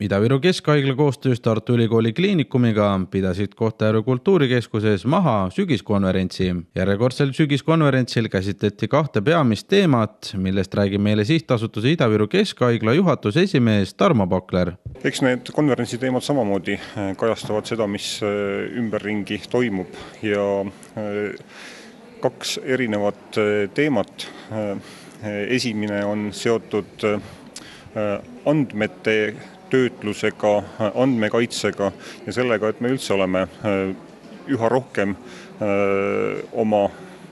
Ida-Viru Keskhaigla koostöös Tartu Ülikooli Kliinikumiga pidasid Kohtla-Järve kultuurikeskuses maha sügiskonverentsi. Järjekordsel sügiskonverentsil käsitleti kahte peamist teemat, millest räägib meile sihtasutuse Ida-Viru Keskhaigla juhatuse esimees Tarmo Pakler. Eks need konverentsi teemad samamoodi kajastavad seda, mis ümberringi toimub ja kaks erinevat teemat. Esimene on seotud andmete töötlusega, andmekaitsega ja sellega, et me üldse oleme üha rohkem oma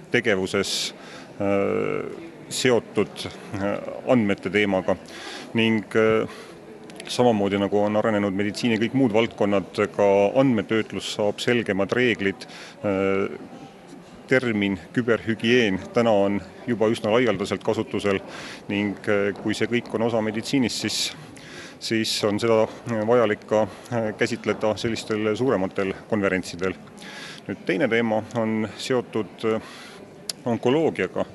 tegevuses seotud andmete teemaga ning samamoodi nagu on arenenud meditsiini kõik muud valdkonnad, ka andmetöötlus saab selgemad reeglid. Termin küberhügieen täna on juba üsna laialdaselt kasutusel ning kui see kõik on osa meditsiinist, siis on seda vajalik ka käsitleda sellistel suurematel konverentsidel. Nüüd teine teema on seotud onkoloogiaga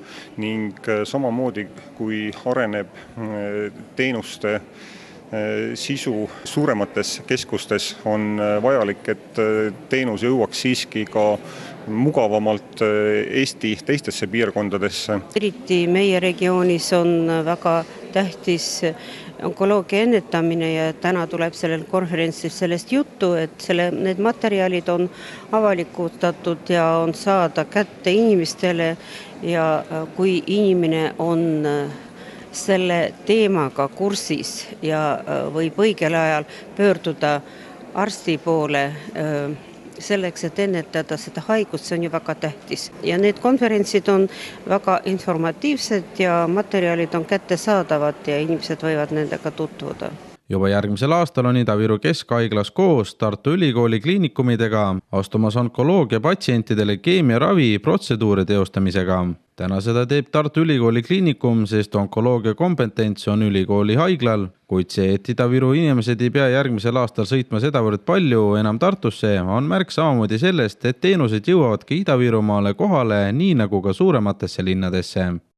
ning samamoodi kui areneb teenuste sisu suuremates keskustes, on vajalik, et teenus jõuaks siiski ka mugavamalt Eesti teistesse piirkondadesse. Eriti meie regioonis on väga tähtis onkoloogia ennetamine ja täna tuleb sellel konverentsil sellest juttu, et need materjalid on avalikustatud ja on saada kätte inimestele ja kui inimene on selle teemaga kursis ja võib õigel ajal pöörduda arsti poole selleks, et ennetada seda haigust, see on ju väga tähtis. Ja need konverentsid on väga informatiivsed ja materjalid on kättesaadavad ja inimesed võivad nendega tutvuda. Juba järgmisel aastal on Ida-Viru Keskhaiglas koos Tartu Ülikooli kliinikumidega astumas onkoloogia patsientidele keemiaravi protseduure teostamisega. Täna seda teeb Tartu Ülikooli kliinikum, sest onkoloogia kompetents on ülikooli haiglal, kuid see, et Ida-Viru inimesed ei pea järgmisel aastal sõitma sedavõrd palju enam Tartusse, on märk samamoodi sellest, et teenused jõuavadki Ida-Virumaale kohale nii nagu ka suurematesse linnadesse.